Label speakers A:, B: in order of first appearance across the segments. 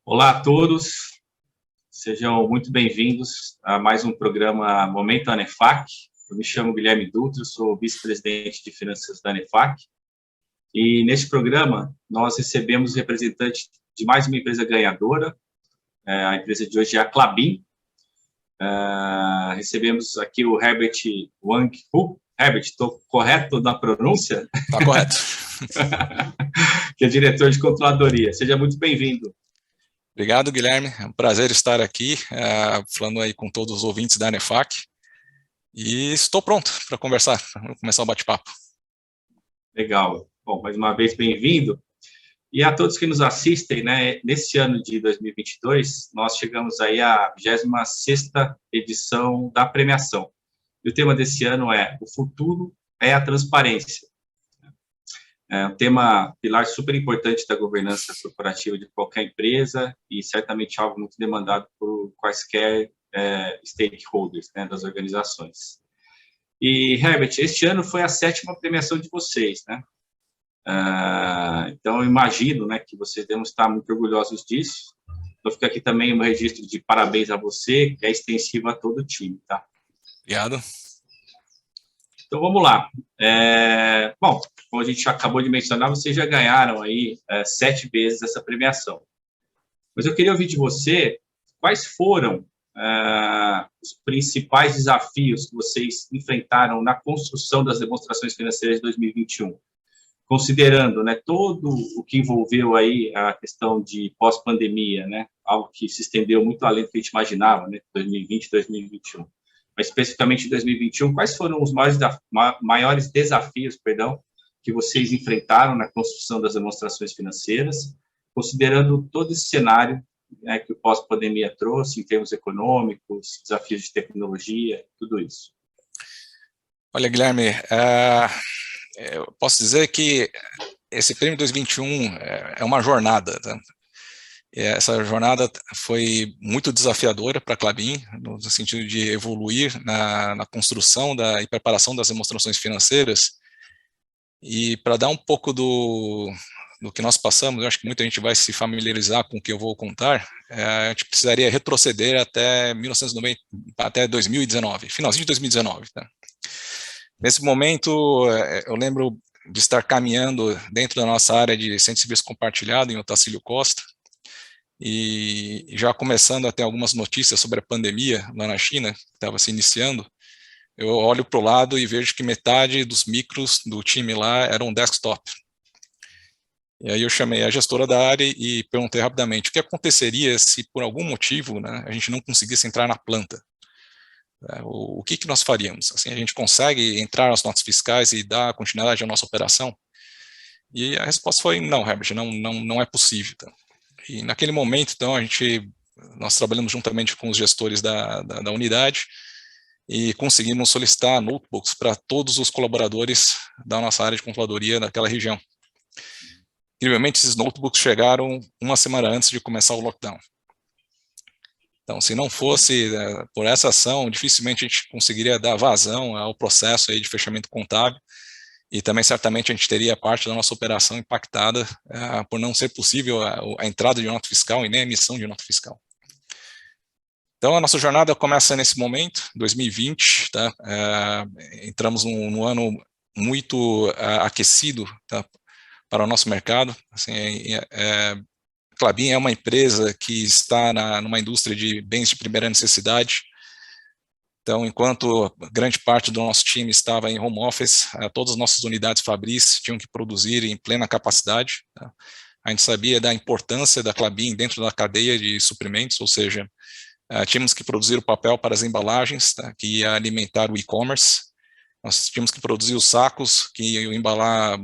A: Olá a todos, sejam muito bem-vindos a mais um programa Momento ANEFAC. Eu me chamo Guilherme Dutra, sou vice-presidente de finanças da ANEFAC. E neste programa nós recebemos representantes de mais uma empresa ganhadora, a empresa de hoje é a Klabin. Recebemos aqui o Herbert Wang Hu. Herbert, estou correto na pronúncia?
B: Está correto.
A: Que é diretor de controladoria. Seja muito bem-vindo.
B: Obrigado, Guilherme. É um prazer estar aqui, falando aí com todos os ouvintes da ANEFAC. E estou pronto para conversar, vamos começar o bate-papo.
A: Legal. Bom, mais uma vez, bem-vindo. E a todos que nos assistem, né, nesse ano de 2022, nós chegamos aí à 26ª edição da premiação. E o tema desse ano é O Futuro é a Transparência. É um tema, pilar super importante da governança corporativa de qualquer empresa e certamente algo muito demandado por quaisquer stakeholders, né, das organizações. E, Herbert, este ano foi a 7ª premiação de vocês, né? Então, eu imagino, né, que vocês devem estar muito orgulhosos disso. Então, fica aqui também um registro de parabéns a você, que é extensivo a todo o time, tá?
B: Obrigado.
A: Então, vamos lá. Bom, como a gente acabou de mencionar, vocês já ganharam aí 7 vezes essa premiação. Mas eu queria ouvir de você quais foram os principais desafios que vocês enfrentaram na construção das demonstrações financeiras de 2021, considerando, né, todo o que envolveu aí a questão de pós-pandemia, né, algo que se estendeu muito além do que a gente imaginava, né, 2020 e 2021. Mas especificamente em 2021, quais foram os maiores desafios, que vocês enfrentaram na construção das demonstrações financeiras, considerando todo esse cenário, né, que o pós-pandemia trouxe, em termos econômicos, desafios de tecnologia, tudo isso?
B: Olha, Guilherme, eu posso dizer que esse prêmio 2021 é uma jornada, tá? Essa jornada foi muito desafiadora para a Klabin, no sentido de evoluir na construção e preparação das demonstrações financeiras. E para dar um pouco do que nós passamos, eu acho que muita gente vai se familiarizar com o que eu vou contar, a gente precisaria retroceder até 1990, até 2019, finalzinho de 2019. Tá? Nesse momento, eu lembro de estar caminhando dentro da nossa área de Centro de Serviço Compartilhado, em Otacílio Costa, e já começando a ter algumas notícias sobre a pandemia lá na China, que estava se iniciando, eu olho para o lado e vejo que metade dos micros do time lá eram desktop. E aí eu chamei a gestora da área e perguntei rapidamente o que aconteceria se por algum motivo, né, a gente não conseguisse entrar na planta. O que nós faríamos? Assim, a gente consegue entrar nas notas fiscais e dar continuidade à nossa operação? E a resposta foi não, Herbert, não é possível. Tá? E naquele momento, então, nós trabalhamos juntamente com os gestores da unidade e conseguimos solicitar notebooks para todos os colaboradores da nossa área de controladoria daquela região. Incrivelmente, esses notebooks chegaram uma semana antes de começar o lockdown. Então, se não fosse por essa ação, dificilmente a gente conseguiria dar vazão ao processo aí de fechamento contábil e também certamente a gente teria parte da nossa operação impactada por não ser possível a entrada de nota fiscal e nem a emissão de nota fiscal. Então, a nossa jornada começa nesse momento, 2020, tá? Entramos num ano muito aquecido, tá? Para o nosso mercado. Assim, Klabin é uma empresa que está numa indústria de bens de primeira necessidade. Então, enquanto grande parte do nosso time estava em home office, todas as nossas unidades fabris tinham que produzir em plena capacidade. Tá? A gente sabia da importância da Klabin dentro da cadeia de suprimentos, ou seja, tínhamos que produzir o papel para as embalagens, tá? Que ia alimentar o e-commerce. Nós tínhamos que produzir os sacos que iam embalar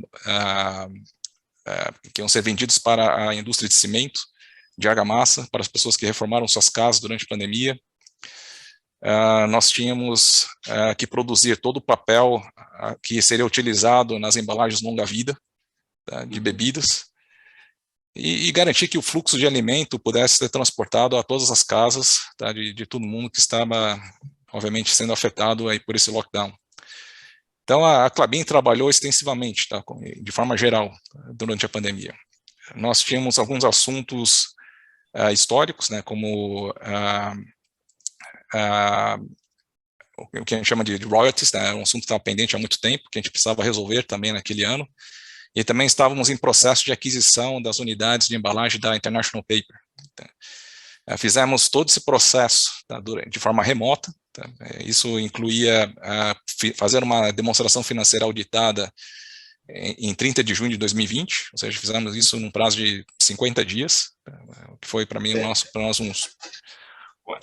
B: que iam ser vendidos para a indústria de cimento, de argamassa, para as pessoas que reformaram suas casas durante a pandemia. Nós tínhamos que produzir todo o papel que seria utilizado nas embalagens longa-vida, tá, de bebidas, e garantir que o fluxo de alimento pudesse ser transportado a todas as casas, tá, de todo mundo que estava, obviamente, sendo afetado aí por esse lockdown. Então, a Klabin trabalhou extensivamente, tá, de forma geral, durante a pandemia. Nós tínhamos alguns assuntos históricos, né, como o que a gente chama de royalties, né, um assunto que estava pendente há muito tempo, que a gente precisava resolver também naquele ano, e também estávamos em processo de aquisição das unidades de embalagem da International Paper. Tá? Fizemos todo esse processo, tá, de forma remota, tá? Isso incluía fazer uma demonstração financeira auditada em 30 de junho de 2020, ou seja, fizemos isso num prazo de 50 dias, o que foi para mim, para nós,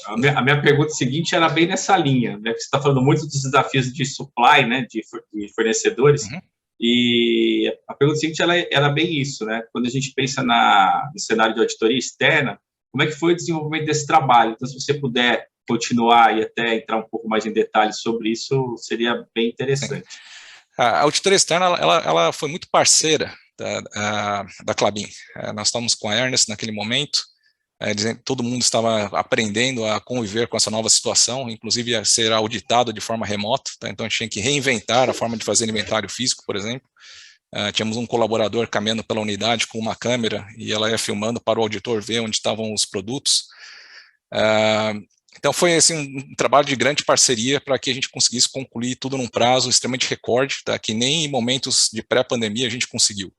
A: A minha pergunta seguinte era bem nessa linha, né? Você está falando muito dos desafios de supply, né? De fornecedores, e a pergunta seguinte era bem isso, né? Quando a gente pensa no cenário de auditoria externa, como é que foi o desenvolvimento desse trabalho? Então, se você puder continuar e até entrar um pouco mais em detalhes sobre isso, seria bem interessante.
B: Sim. A auditoria externa, ela foi muito parceira da Klabin. Nós estávamos com a Ernest naquele momento, dizendo que todo mundo estava aprendendo a conviver com essa nova situação, inclusive a ser auditado de forma remota, tá? Então a gente tinha que reinventar a forma de fazer inventário físico, por exemplo. Tínhamos um colaborador caminhando pela unidade com uma câmera e ela ia filmando para o auditor ver onde estavam os produtos. Então foi assim, um trabalho de grande parceria para que a gente conseguisse concluir tudo num prazo extremamente recorde, tá? Que nem em momentos de pré-pandemia a gente conseguiu.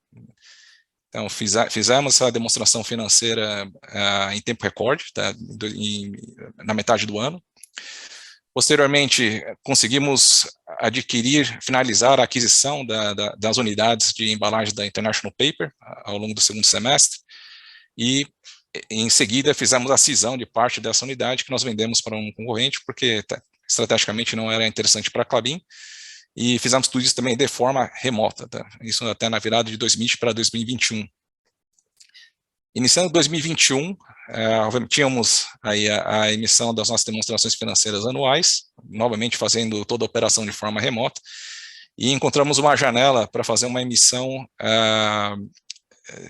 B: Então fizemos essa demonstração financeira em tempo recorde, tá? Na metade do ano. Posteriormente, conseguimos finalizar a aquisição das unidades de embalagem da International Paper ao longo do segundo semestre, e em seguida fizemos a cisão de parte dessa unidade que nós vendemos para um concorrente, porque estrategicamente não era interessante para a Klabin, e fizemos tudo isso também de forma remota, tá? Isso até na virada de 2020 para 2021. Iniciando 2021, tínhamos aí a emissão das nossas demonstrações financeiras anuais, novamente fazendo toda a operação de forma remota, e encontramos uma janela para fazer uma emissão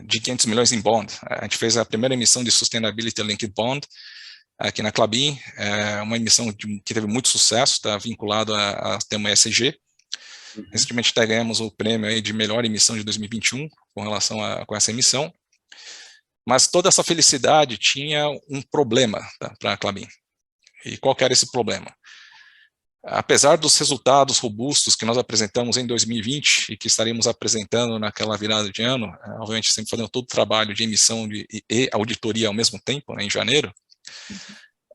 B: de 500 milhões em bond. A gente fez a primeira emissão de Sustainability Linked Bond aqui na Klabin, uma emissão que teve muito sucesso, está vinculado a tema ESG. Recentemente até ganhamos o prêmio aí de melhor emissão de 2021 com relação com essa emissão. Mas toda essa felicidade tinha um problema, tá, para a Klabin. E qual que era esse problema? Apesar dos resultados robustos que nós apresentamos em 2020 e que estaríamos apresentando naquela virada de ano, obviamente sempre fazendo todo o trabalho de emissão e auditoria ao mesmo tempo, né, em janeiro,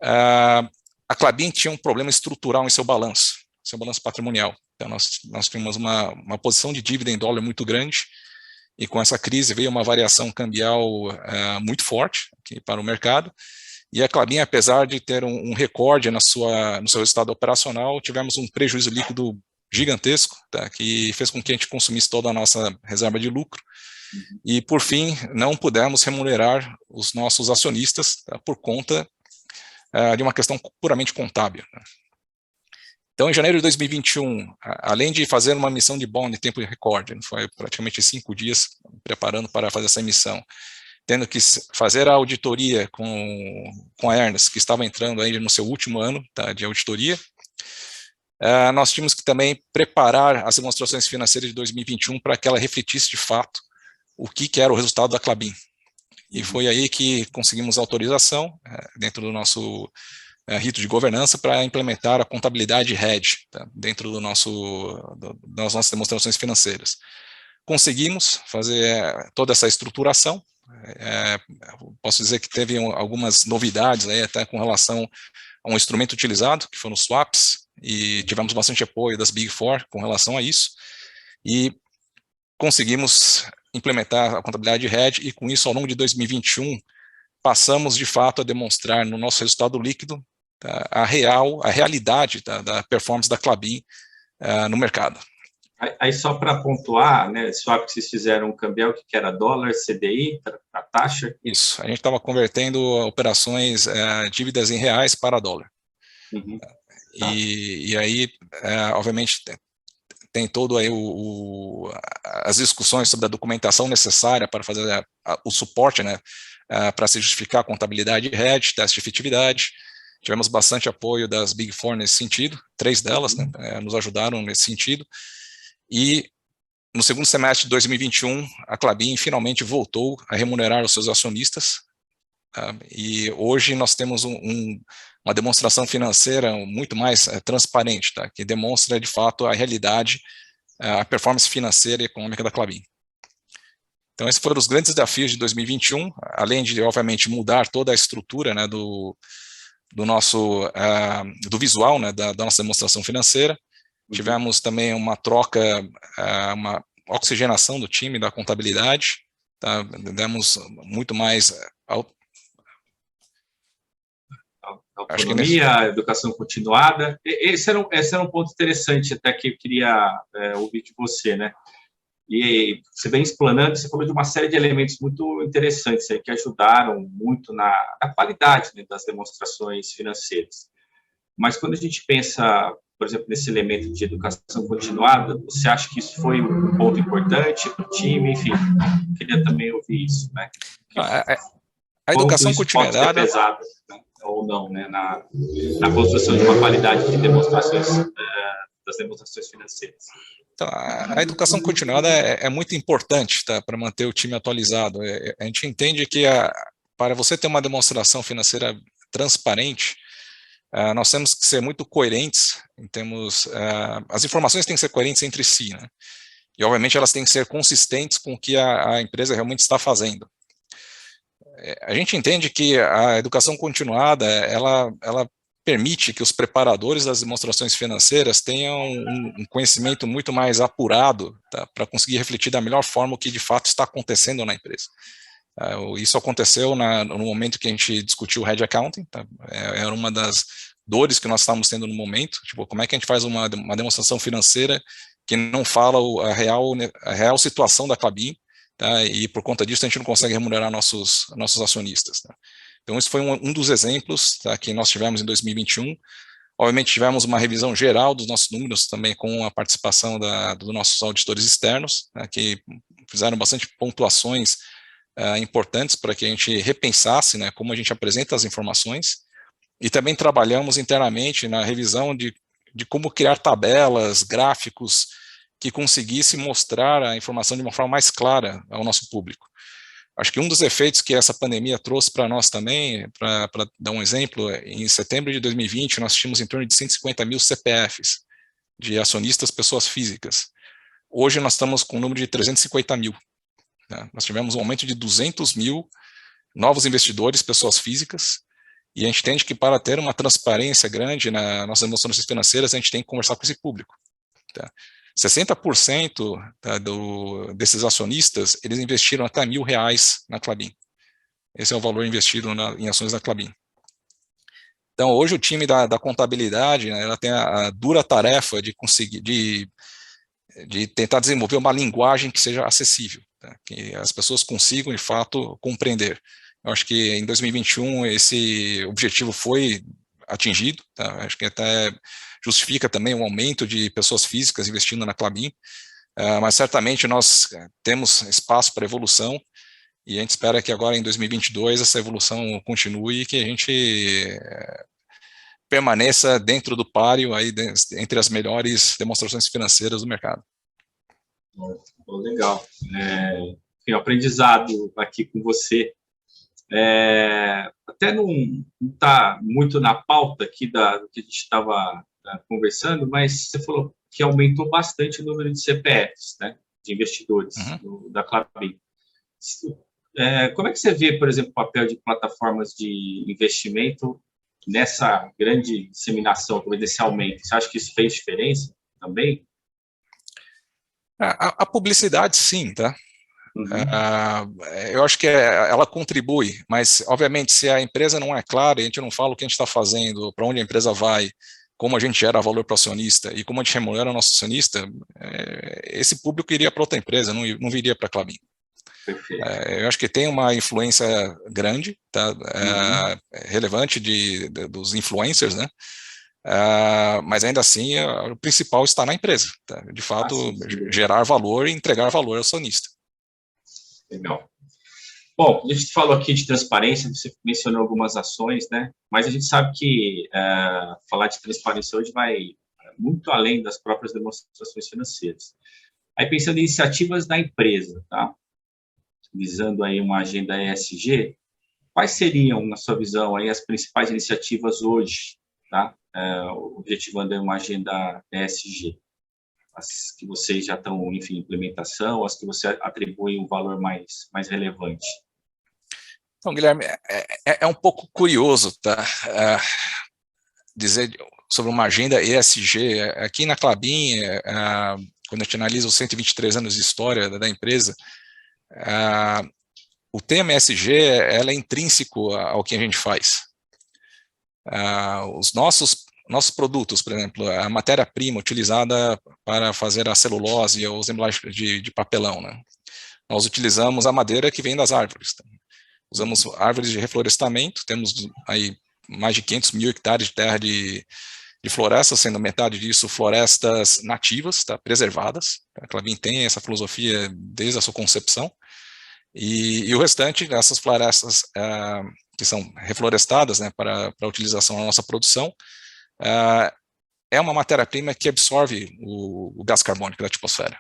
B: a Klabin tinha um problema estrutural em seu balanço patrimonial. Então nós tínhamos uma posição de dívida em dólar muito grande, e com essa crise veio uma variação cambial muito forte aqui para o mercado, e a Klabin, apesar de ter um recorde no seu resultado operacional, tivemos um prejuízo líquido gigantesco, tá, que fez com que a gente consumisse toda a nossa reserva de lucro, e por fim não pudemos remunerar os nossos acionistas, tá, por conta de uma questão puramente contábil. Então, em janeiro de 2021, além de fazer uma emissão de bond em tempo recorde, foi praticamente 5 dias preparando para fazer essa emissão, tendo que fazer a auditoria com a Ernest, que estava entrando ainda no seu último ano, tá, de auditoria, nós tínhamos que também preparar as demonstrações financeiras de 2021 para que ela refletisse de fato o que era o resultado da Klabin. E foi aí que conseguimos autorização, dentro do nosso rito de governança, para implementar a contabilidade hedge, tá, dentro das nossas demonstrações financeiras. Conseguimos fazer toda essa estruturação. Posso dizer que teve algumas novidades aí, até com relação a um instrumento utilizado, que foram os swaps, e tivemos bastante apoio das Big Four com relação a isso, e conseguimos implementar a contabilidade hedge, e com isso, ao longo de 2021, passamos de fato a demonstrar no nosso resultado líquido a realidade da performance da Klabin no mercado.
A: Aí só para pontuar, né, swap que vocês fizeram um cambial que era dólar, CDI, a taxa?
B: Isso, a gente estava convertendo operações, dívidas em reais para dólar. E aí, obviamente, tem todo aí as discussões sobre a documentação necessária para fazer o suporte, né, para se justificar a contabilidade hedge, teste de efetividade. Tivemos bastante apoio das Big Four nesse sentido, 3 delas, né, nos ajudaram nesse sentido. E no segundo semestre de 2021, a Klabin finalmente voltou a remunerar os seus acionistas, tá? E hoje nós temos uma demonstração financeira muito mais transparente, tá? Que demonstra de fato a realidade, a performance financeira e econômica da Klabin. Então, esses foram os grandes desafios de 2021, além de, obviamente, mudar toda a estrutura, né, do nosso, do visual, né, da nossa demonstração financeira. Tivemos também uma troca, uma oxigenação do time da contabilidade, tá? Demos muito mais
A: autonomia, educação continuada. Esse era um ponto interessante até que eu queria ouvir de você, né? E você vem explanando, você falou de uma série de elementos muito interessantes aí, que ajudaram muito na qualidade, né, das demonstrações financeiras. Mas quando a gente pensa, por exemplo, nesse elemento de educação continuada, você acha que isso foi um ponto importante para o time? Enfim, queria também ouvir isso, né?
B: A educação
A: continuada pode ser pesado, né, ou não, né, na construção de uma qualidade de demonstrações, das demonstrações financeiras.
B: Então, a educação continuada é muito importante, tá, para manter o time atualizado. A gente entende que para você ter uma demonstração financeira transparente, nós temos que ser muito coerentes em termos, as informações têm que ser coerentes entre si, né? E obviamente elas têm que ser consistentes com o que a empresa realmente está fazendo. A gente entende que a educação continuada, ela permite que os preparadores das demonstrações financeiras tenham um conhecimento muito mais apurado, tá, para conseguir refletir da melhor forma o que de fato está acontecendo na empresa. Isso aconteceu no momento que a gente discutiu o Hedge Accounting, tá? Era uma das dores que nós estávamos tendo no momento, tipo, como é que a gente faz uma demonstração financeira que não fala a real situação da Klabin, tá? E por conta disso a gente não consegue remunerar nossos acionistas, tá? Então, isso foi um dos exemplos, tá, que nós tivemos em 2021. Obviamente, tivemos uma revisão geral dos nossos números também com a participação dos nossos auditores externos, né, que fizeram bastante pontuações importantes para que a gente repensasse, né, como a gente apresenta as informações. E também trabalhamos internamente na revisão de como criar tabelas, gráficos, que conseguisse mostrar a informação de uma forma mais clara ao nosso público. Acho que um dos efeitos que essa pandemia trouxe para nós também, para dar um exemplo, em setembro de 2020, nós tínhamos em torno de 150 mil CPFs de acionistas, pessoas físicas. Hoje nós estamos com um número de 350 mil. Né? Nós tivemos um aumento de 200 mil novos investidores, pessoas físicas, e a gente entende que para ter uma transparência grande nas nossas demonstrações financeiras, a gente tem que conversar com esse público. Tá? 60%, tá, desses acionistas, eles investiram até R$1.000 na Klabin. Esse é o valor investido em ações da Klabin. Então, hoje o time da contabilidade, né, ela tem a dura tarefa de conseguir, de tentar desenvolver uma linguagem que seja acessível, tá, que as pessoas consigam, de fato, compreender. Eu acho que em 2021 esse objetivo foi atingido, tá? Acho que até justifica também um aumento de pessoas físicas investindo na Klabin, mas certamente nós temos espaço para evolução e a gente espera que agora em 2022 essa evolução continue e que a gente permaneça dentro do páreo aí entre as melhores demonstrações financeiras do mercado.
A: Legal. Tem um aprendizado aqui com você. Até não está muito na pauta aqui do que a gente estava conversando, mas você falou que aumentou bastante o número de CPFs, né, de investidores da Klabin. Como é que você vê, por exemplo, o papel de plataformas de investimento nessa grande disseminação, desse aumento? Você acha que isso fez diferença também?
B: A publicidade, sim, tá? Eu acho que ela contribui, mas, obviamente, se a empresa não é clara, e a gente não fala o que a gente está fazendo, para onde a empresa vai, como a gente gera valor para o acionista e como a gente remunera o nosso acionista, esse público iria para outra empresa, não viria para a Klabin. Eu acho que tem uma influência grande, tá? Relevante dos influencers, né? Mas ainda assim, o principal está na empresa, tá? De fato, gerar valor e entregar valor ao acionista.
A: Legal. Bom, a gente falou aqui de transparência, você mencionou algumas ações, né? Mas a gente sabe que falar de transparência hoje vai muito além das próprias demonstrações financeiras. Aí, pensando em iniciativas da empresa, tá? Visando aí uma agenda ESG, quais seriam, na sua visão, aí as principais iniciativas hoje, tá? Objetivando aí uma agenda ESG? As que vocês já estão, enfim, em implementação, as que você atribui um valor mais relevante?
B: Então, Guilherme, é um pouco curioso, tá? Dizer sobre uma agenda ESG. Aqui na Klabin, quando a gente analisa os 123 anos de história da empresa, o tema ESG ela é intrínseco ao que a gente faz. Os nossos produtos, por exemplo, a matéria-prima utilizada para fazer a celulose ou os embalagens de papelão, né? Nós utilizamos a madeira que vem das árvores. Tá? Usamos árvores de reflorestamento, temos aí mais de 500 mil hectares de terra de floresta, sendo metade disso florestas nativas, tá, preservadas. A Klabin tem essa filosofia desde a sua concepção, e o restante, essas florestas que são reflorestadas, né, para utilização na nossa produção, é uma matéria-prima que absorve o gás carbônico da atmosfera.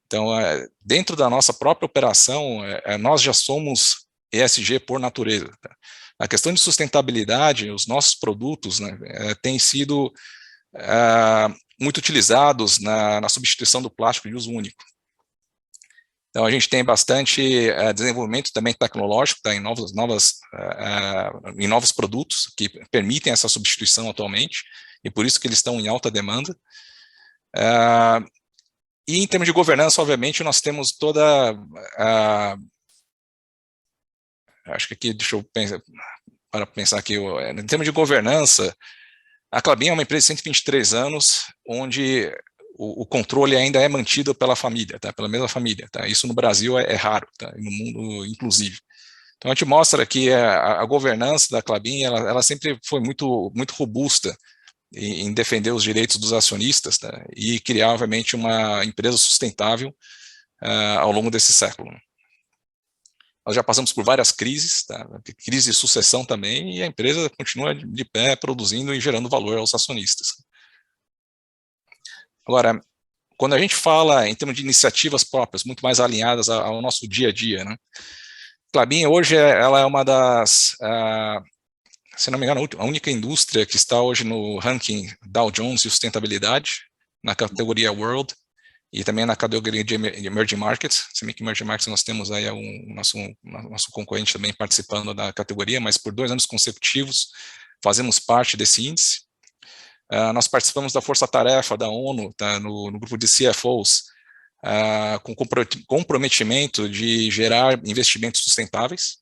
B: Então, dentro da nossa própria operação, nós já somos ESG por natureza. Tá? A questão de sustentabilidade, os nossos produtos, né, têm sido muito utilizados na substituição do plástico de uso único. Então, a gente tem bastante desenvolvimento também tecnológico, tá, em novos produtos que permitem essa substituição atualmente, e por isso que eles estão em alta demanda. E em termos de governança, obviamente, nós temos toda acho que aqui, deixa eu pensar aqui, em termos de governança, a Klabin é uma empresa de 123 anos, onde o controle ainda é mantido pela família, tá? Pela mesma família. Tá? Isso no Brasil é raro, tá? No mundo inclusive. Então a gente mostra que a governança da Klabin, ela sempre foi muito robusta em defender os direitos dos acionistas, tá? E criar, obviamente, uma empresa sustentável ao longo desse século. Nós já passamos por várias crises, tá? Crise de sucessão também, e a empresa continua de pé, produzindo e gerando valor aos acionistas. Agora, quando a gente fala em termos de iniciativas próprias, muito mais alinhadas ao nosso dia a dia, né? Klabin hoje ela é uma das, se não me engano, a única indústria que está hoje no ranking Dow Jones de sustentabilidade, na categoria World, e também na categoria de Emerging Markets. Se bem que Emerging Markets nós temos aí nosso concorrente também participando da categoria, mas por 2 anos consecutivos fazemos parte desse índice. Nós participamos da força-tarefa da ONU, tá, no grupo de CFOs, com comprometimento de gerar investimentos sustentáveis.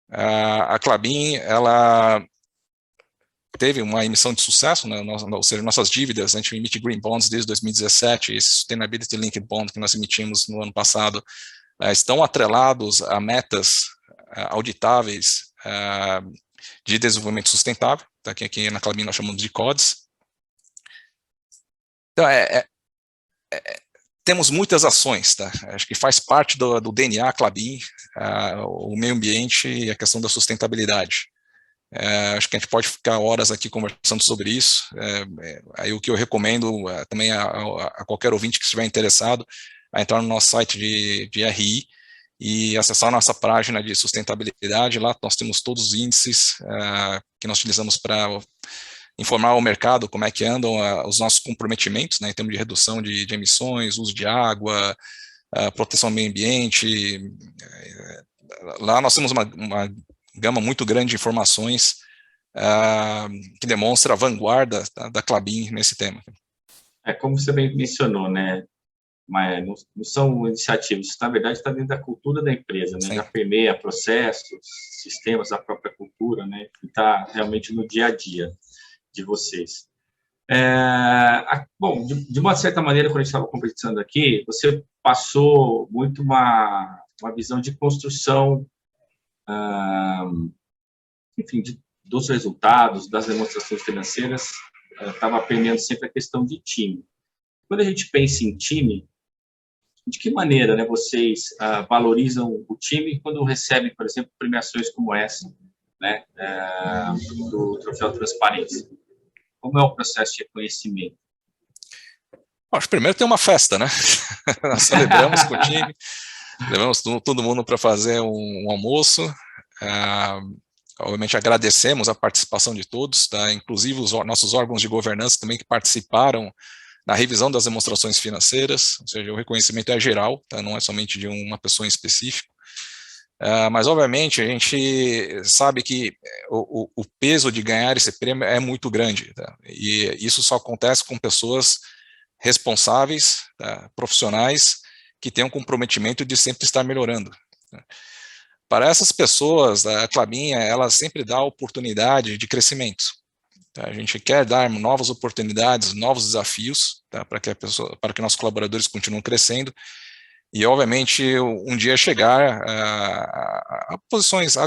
B: A Klabin, ela teve uma emissão de sucesso, né, ou seja, nossas dívidas, a gente emite Green Bonds desde 2017, esse Sustainability Linked Bond que nós emitimos no ano passado, estão atrelados a metas auditáveis de desenvolvimento sustentável, tá, que aqui na Klabin nós chamamos de CODES. Então, temos muitas ações, tá? Acho que faz parte do DNA Klabin, o meio ambiente e a questão da sustentabilidade. Acho que a gente pode ficar horas aqui conversando sobre isso. Aí o que eu recomendo também a qualquer ouvinte que estiver interessado a entrar no nosso site de RI e acessar a nossa página de sustentabilidade. Lá nós temos todos os índices que nós utilizamos para informar ao mercado como é que andam os nossos comprometimentos, né, em termos de redução de emissões, uso de água, proteção ao meio ambiente. Lá nós temos uma gama muito grande de informações que demonstra a vanguarda da Klabin nesse tema.
A: Como você bem mencionou, né? Mas não são iniciativas, isso, na verdade está dentro da cultura da empresa, né? Já permeia processos, sistemas, a própria cultura, né? E está realmente no dia a dia de vocês. Bom, de uma certa maneira, quando a gente estava conversando aqui, você passou muito uma visão de construção, enfim, dos resultados, das demonstrações financeiras, estava permeando sempre a questão de time. Quando a gente pensa em time, de que maneira, né, vocês valorizam o time quando recebem, por exemplo, premiações como essa, né, do Troféu Transparência? Como é o processo de reconhecimento?
B: Acho que primeiro tem uma festa, né? Nós celebramos com o time, levamos todo mundo para fazer um almoço. Obviamente agradecemos a participação de todos, tá? Inclusive os nossos órgãos de governança também que participaram na revisão das demonstrações financeiras, ou seja, o reconhecimento é geral, tá? Não é somente de uma pessoa em específico. Mas, obviamente, a gente sabe que o peso de ganhar esse prêmio é muito grande, tá? E isso só acontece com pessoas responsáveis, tá? Profissionais, que têm um comprometimento de sempre estar melhorando. Tá? Para essas pessoas, a Klabin, ela sempre dá oportunidade de crescimento. Tá? A gente quer dar novas oportunidades, novos desafios, tá? para que nossos colaboradores continuem crescendo, e, obviamente, um dia chegar a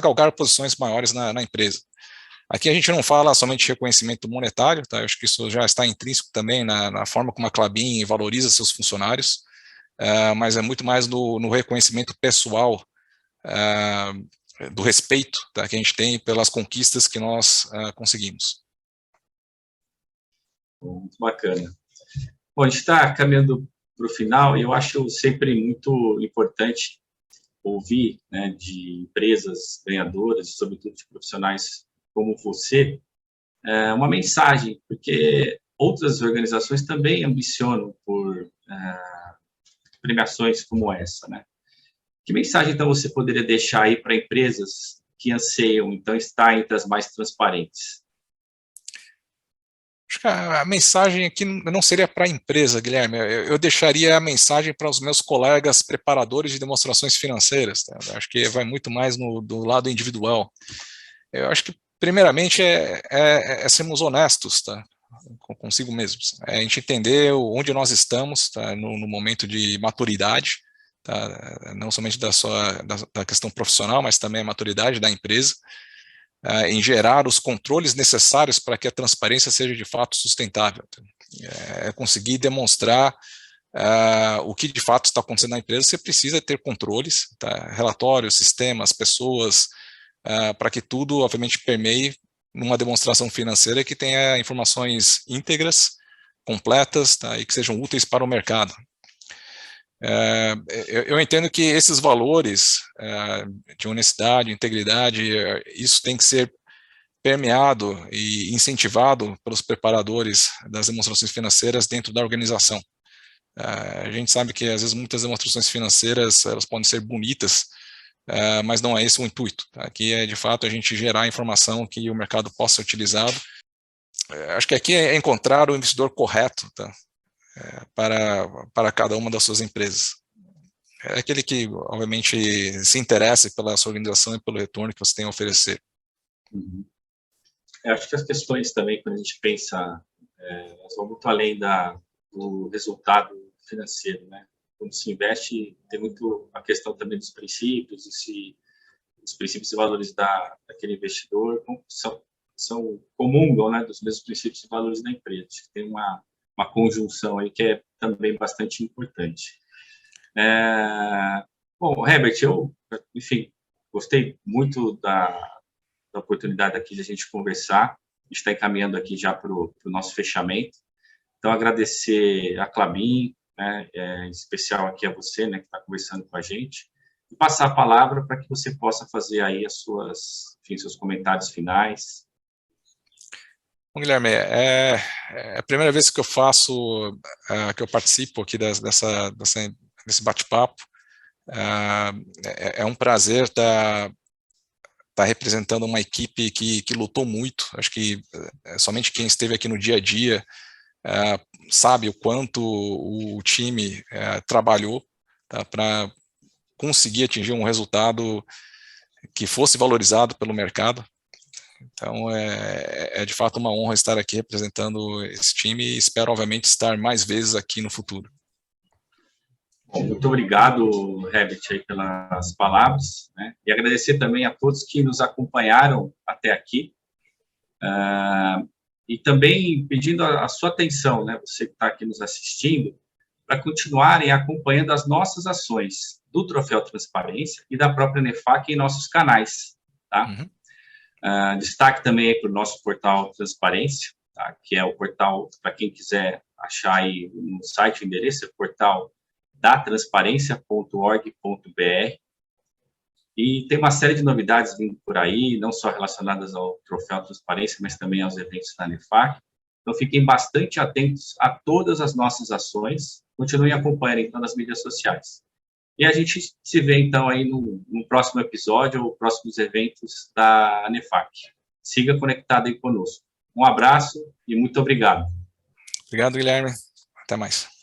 B: galgar posições maiores na empresa. Aqui a gente não fala somente de reconhecimento monetário, tá? Eu acho que isso já está intrínseco também na forma como a Klabin valoriza seus funcionários, mas é muito mais no reconhecimento pessoal, do respeito, tá? Que a gente tem pelas conquistas que nós conseguimos.
A: Muito bacana. Bom, a gente está caminhando para o final e eu acho sempre muito importante ouvir, né, de empresas ganhadoras, sobretudo de profissionais como você, uma mensagem, porque outras organizações também ambicionam por premiações como essa, né? Que mensagem, então, você poderia deixar aí para empresas que anseiam, então, estar entre as mais transparentes?
B: Acho que a mensagem aqui não seria para a empresa, Guilherme, eu deixaria a mensagem para os meus colegas preparadores de demonstrações financeiras, tá? Acho que vai muito mais do lado individual. Eu acho que, primeiramente, é sermos honestos, tá? Consigo mesmos. É a gente entender onde nós estamos, tá? No momento de maturidade, tá? Não somente da questão profissional, mas também a maturidade da empresa, em gerar os controles necessários para que a transparência seja de fato sustentável. É conseguir demonstrar o que de fato está acontecendo na empresa. Você precisa ter controles, tá? Relatórios, sistemas, pessoas, para que tudo, obviamente, permeie numa demonstração financeira que tenha informações íntegras, completas, tá? E que sejam úteis para o mercado. Eu entendo que esses valores de honestidade, integridade, isso tem que ser permeado e incentivado pelos preparadores das demonstrações financeiras dentro da organização. A gente sabe que, às vezes, muitas demonstrações financeiras elas podem ser bonitas, mas não é esse o intuito. Aqui é, de fato, a gente gerar informação que o mercado possa ser utilizado. Acho que aqui é encontrar o investidor correto, tá? Para cada uma das suas empresas. É aquele que, obviamente, se interessa pela sua organização e pelo retorno que você tem a oferecer.
A: Uhum. Acho que as questões também, quando a gente pensa, elas vão muito além do resultado financeiro, né? Quando se investe, tem muito a questão também dos princípios, os princípios e valores daquele investidor comungam, né, dos mesmos princípios e valores da empresa. Tem uma conjunção aí que é também bastante importante. Bom, Herbert, enfim, gostei muito da oportunidade aqui de a gente conversar. A gente está encaminhando aqui já para o nosso fechamento. Então, agradecer a Klabin, né, em especial aqui a você, né, que está conversando com a gente, e passar a palavra para que você possa fazer aí seus comentários finais.
B: Bom, Guilherme, é a primeira vez que eu que eu participo aqui desse bate-papo. É um prazer estar representando uma equipe que lutou muito. Acho que somente quem esteve aqui no dia a dia sabe o quanto o time trabalhou, tá, para conseguir atingir um resultado que fosse valorizado pelo mercado. Então, é de fato uma honra estar aqui representando esse time e espero, obviamente, estar mais vezes aqui no futuro.
A: Bom, muito obrigado, Herbert, aí, pelas palavras, né? E agradecer também a todos que nos acompanharam até aqui. E também pedindo a sua atenção, né? Você que está aqui nos assistindo, para continuarem acompanhando as nossas ações do Troféu Transparência e da própria NEFAC em nossos canais, tá? Destaque também para o nosso portal Transparência, tá? Que é o portal, para quem quiser achar aí no site, o endereço é portal datransparencia.org.br. E tem uma série de novidades vindo por aí, não só relacionadas ao Troféu Transparência, mas também aos eventos da ANEFAC. Então, fiquem bastante atentos a todas as nossas ações. Continuem acompanhando, então, nas mídias sociais. E a gente se vê, então, aí no próximo episódio ou próximos eventos da ANEFAC. Siga conectado aí conosco. Um abraço e muito obrigado.
B: Obrigado, Guilherme. Até mais.